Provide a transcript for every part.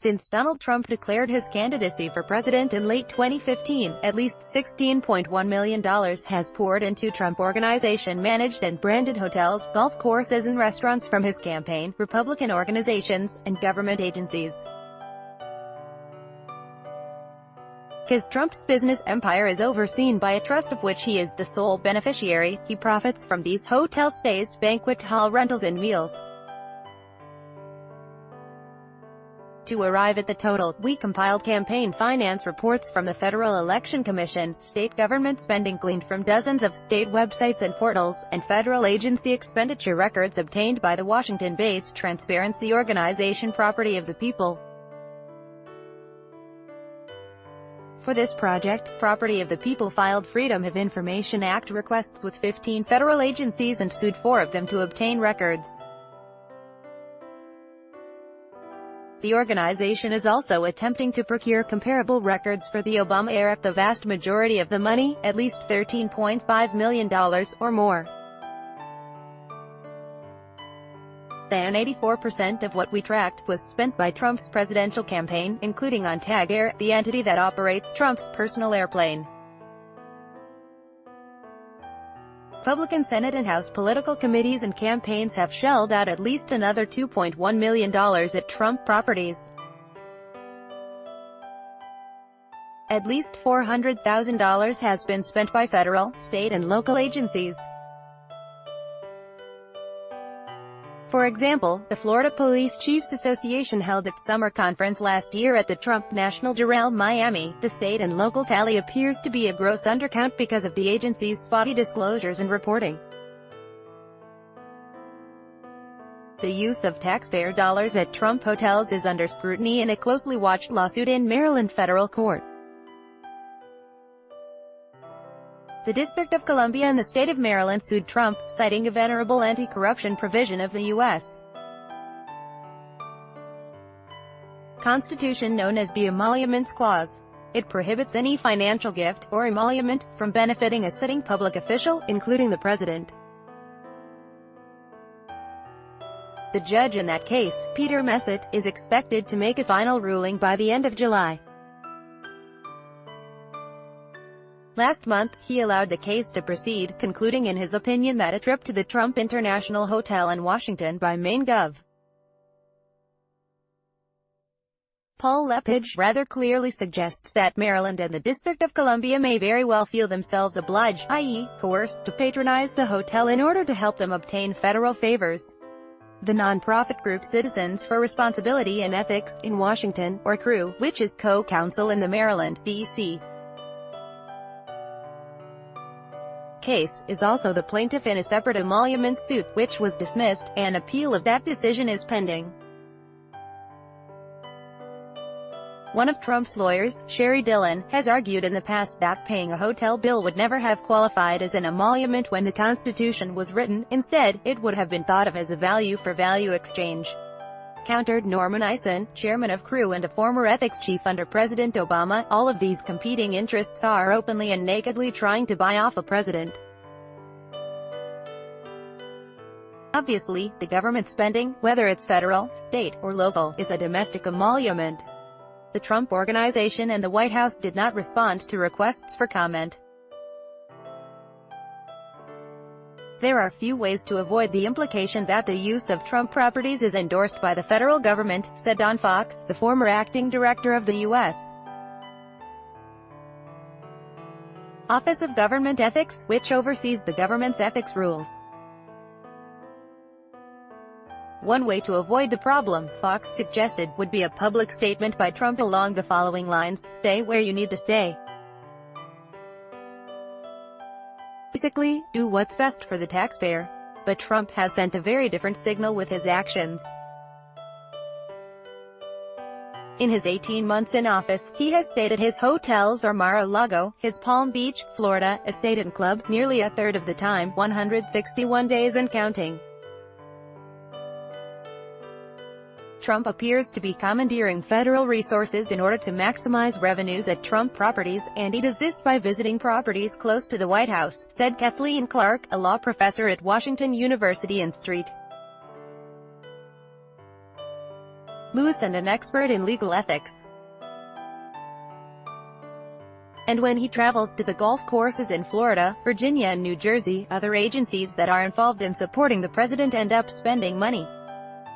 Since Donald Trump declared his candidacy for president in late 2015, at least $16.1 million has poured into Trump Organization-managed and branded hotels, golf courses and restaurants from his campaign, Republican organizations, and government agencies. Trump's business empire is overseen by a trust of which he is the sole beneficiary. He profits from these hotel stays, banquet hall rentals and meals. To arrive at the total, we compiled campaign finance reports from the Federal Election Commission, state government spending gleaned from dozens of state websites and portals, and federal agency expenditure records obtained by the Washington-based transparency organization Property of the People. For this project, Property of the People filed Freedom of Information Act requests with 15 federal agencies and sued 4 of them to obtain records. The organization is also attempting to procure comparable records for the Obama era. The vast majority of the money, at least $13.5 million, or more, than 84% of what we tracked, was spent by Trump's presidential campaign, including on taxpayer, the entity that operates Trump's personal airplane. Republican Senate and House political committees and campaigns have shelled out at least another $2.1 million at Trump properties. At least $400,000 has been spent by federal, state and local agencies. For example, the Florida Police Chiefs Association held its summer conference last year at the Trump National Doral, Miami. The state and local tally appears to be a gross undercount because of the agency's spotty disclosures and reporting. The use of taxpayer dollars at Trump hotels is under scrutiny in a closely watched lawsuit in Maryland federal court. The District of Columbia and the state of Maryland sued Trump, citing a venerable anti-corruption provision of the U.S. Constitution known as the Emoluments Clause. It prohibits any financial gift, or emolument, from benefiting a sitting public official, including the president. The judge in that case, Peter Messett, is expected to make a final ruling by the end of July. Last month, he allowed the case to proceed, concluding in his opinion that a trip to the Trump International Hotel in Washington by Maine Gov. Paul Lepage rather clearly suggests that Maryland and the District of Columbia may very well feel themselves obliged, i.e., coerced, to patronize the hotel in order to help them obtain federal favors. The nonprofit group Citizens for Responsibility and Ethics, in Washington, or CREW, which is co-counsel in the Maryland, D.C. case, is also the plaintiff in a separate emolument suit, which was dismissed. An appeal of that decision is pending. One of Trump's lawyers, Sherry Dillon, has argued in the past that paying a hotel bill would never have qualified as an emolument when the Constitution was written. Instead, it would have been thought of as a value-for-value exchange. Countered Norman Eisen, chairman of CREW and a former ethics chief under President Obama. All of these competing interests are openly and nakedly trying to buy off a president. Obviously, the government spending, whether it's federal, state, or local, is a domestic emolument. The Trump Organization and the White House did not respond to requests for comment. There are few ways to avoid the implication that the use of Trump properties is endorsed by the federal government, said Don Fox, the former acting director of the U.S. Office of Government Ethics, which oversees the government's ethics rules. One way to avoid the problem, Fox suggested, would be a public statement by Trump along the following lines: stay where you need to stay. Basically, do what's best for the taxpayer. But Trump has sent a very different signal with his actions. In his 18 months in office, he has stayed at his hotels or Mar-a-Lago, his Palm Beach, Florida, estate and club, nearly a third of the time, 161 days and counting. Trump appears to be commandeering federal resources in order to maximize revenues at Trump properties, and he does this by visiting properties close to the White House, said Kathleen Clark, a law professor at Washington University in St. Lewis and an expert in legal ethics. And when he travels to the golf courses in Florida, Virginia and New Jersey, other agencies that are involved in supporting the president end up spending money.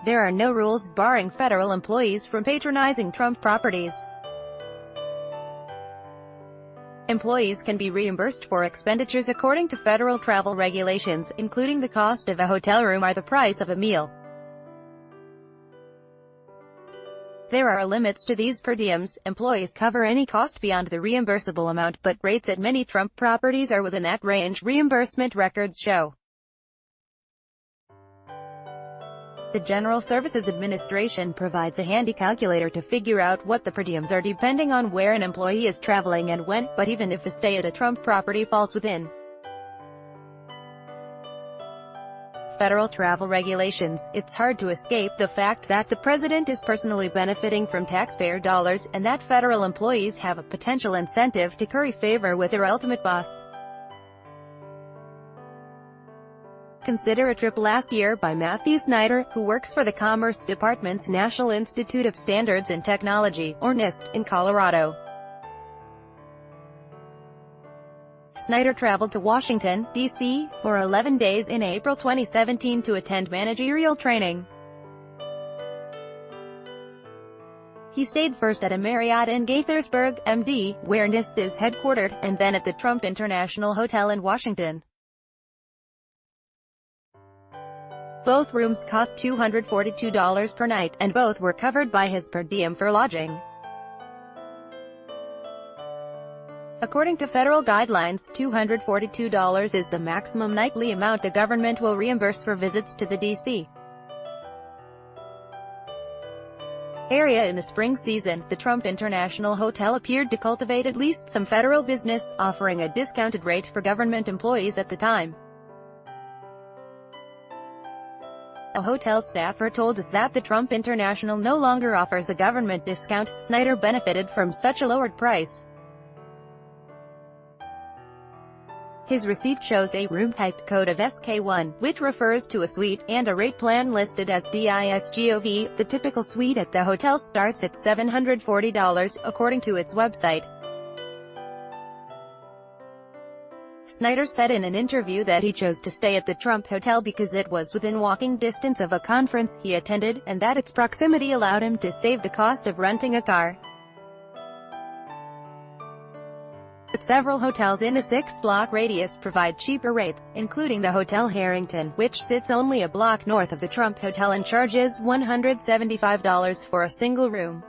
There are no rules barring federal employees from patronizing Trump properties. Employees can be reimbursed for expenditures according to federal travel regulations, including the cost of a hotel room or the price of a meal. There are limits to these per diems. Employees cover any cost beyond the reimbursable amount, but rates at many Trump properties are within that range, reimbursement records show. The General Services Administration provides a handy calculator to figure out what the per diems are depending on where an employee is traveling and when, but even if a stay at a Trump property falls within federal travel regulations, it's hard to escape the fact that the president is personally benefiting from taxpayer dollars, and that federal employees have a potential incentive to curry favor with their ultimate boss. Consider a trip last year by Matthew Snyder, who works for the Commerce Department's National Institute of Standards and Technology, or NIST, in Colorado. Snyder traveled to Washington, D.C., for 11 days in April 2017 to attend managerial training. He stayed first at a Marriott in Gaithersburg, MD, where NIST is headquartered, and then at the Trump International Hotel in Washington. Both rooms cost $242 per night, and both were covered by his per diem for lodging. According to federal guidelines, $242 is the maximum nightly amount the government will reimburse for visits to the D.C. area in the spring season. The Trump International Hotel appeared to cultivate at least some federal business, offering a discounted rate for government employees at the time. A hotel staffer told us that the Trump International no longer offers a government discount. Snyder benefited from such a lowered price. His receipt shows a room type code of SK1, which refers to a suite, and a rate plan listed as DISGOV. The typical suite at the hotel starts at $740, according to its website. Snyder said in an interview that he chose to stay at the Trump Hotel because it was within walking distance of a conference he attended, and that its proximity allowed him to save the cost of renting a car. But several hotels in a 6-block radius provide cheaper rates, including the Hotel Harrington, which sits only a block north of the Trump Hotel and charges $175 for a single room.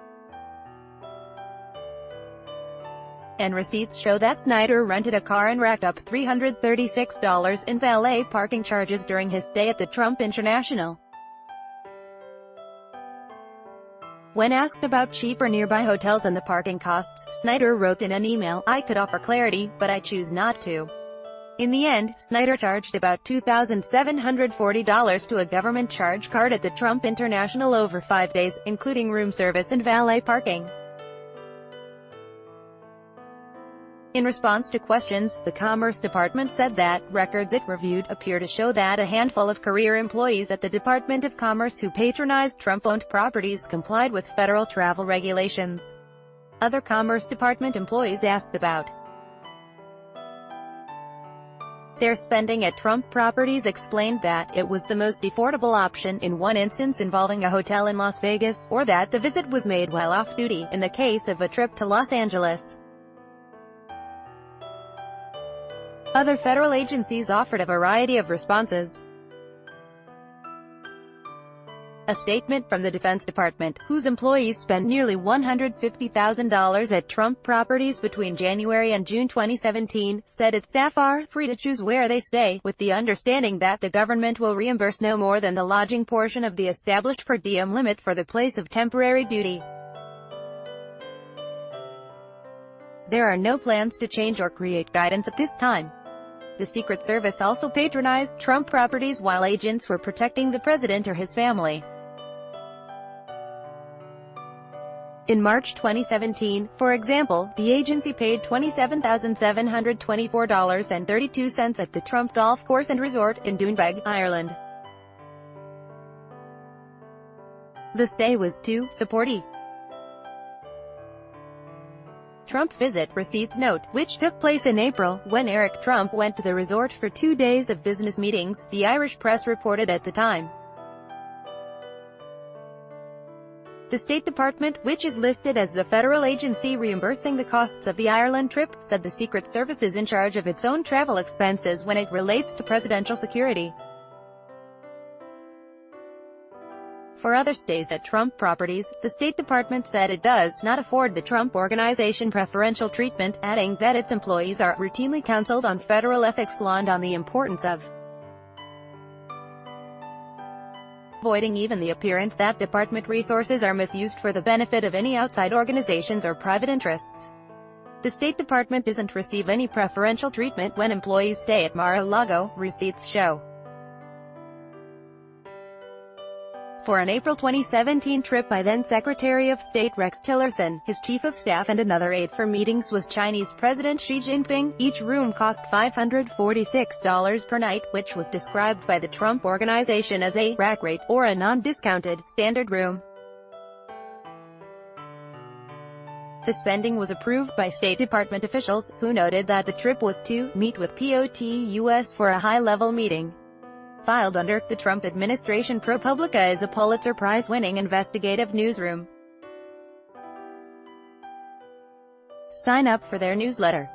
And receipts show that Snyder rented a car and racked up $336 in valet parking charges during his stay at the Trump International. When asked about cheaper nearby hotels and the parking costs, Snyder wrote in an email, "I could offer clarity, but I choose not to." In the end, Snyder charged about $2,740 to a government charge card at the Trump International over 5 days, including room service and valet parking. In response to questions, the Commerce Department said that records it reviewed appear to show that a handful of career employees at the Department of Commerce who patronized Trump-owned properties complied with federal travel regulations. Other Commerce Department employees asked about their spending at Trump properties explained that it was the most affordable option in one instance involving a hotel in Las Vegas, or that the visit was made while off-duty, in the case of a trip to Los Angeles. Other federal agencies offered a variety of responses. A statement from the Defense Department, whose employees spent nearly $150,000 at Trump properties between January and June 2017, said its staff are free to choose where they stay, with the understanding that the government will reimburse no more than the lodging portion of the established per diem limit for the place of temporary duty. There are no plans to change or create guidance at this time. The Secret Service also patronized Trump properties while agents were protecting the president or his family. In March 2017, for example, the agency paid $27,724.32 at the Trump Golf Course and Resort in Doonbeg, Ireland. The stay was too supporty. Trump visit, receipts note, which took place in April, when Eric Trump went to the resort for 2 days of business meetings, the Irish press reported at the time. The State Department, which is listed as the federal agency reimbursing the costs of the Ireland trip, said the Secret Service is in charge of its own travel expenses when it relates to presidential security. For other stays at Trump properties, the State Department said it does not afford the Trump Organization preferential treatment, adding that its employees are routinely counseled on federal ethics law and on the importance of avoiding even the appearance that department resources are misused for the benefit of any outside organizations or private interests. The State Department doesn't receive any preferential treatment when employees stay at Mar-a-Lago, receipts show. For an April 2017 trip by then-Secretary of State Rex Tillerson, his chief of staff and another aide for meetings with Chinese President Xi Jinping, each room cost $546 per night, which was described by the Trump Organization as a rack rate, or a non-discounted, standard room. The spending was approved by State Department officials, who noted that the trip was to meet with POTUS for a high-level meeting. Filed under the Trump administration, ProPublica is a Pulitzer Prize-winning investigative newsroom. Sign up for their newsletter.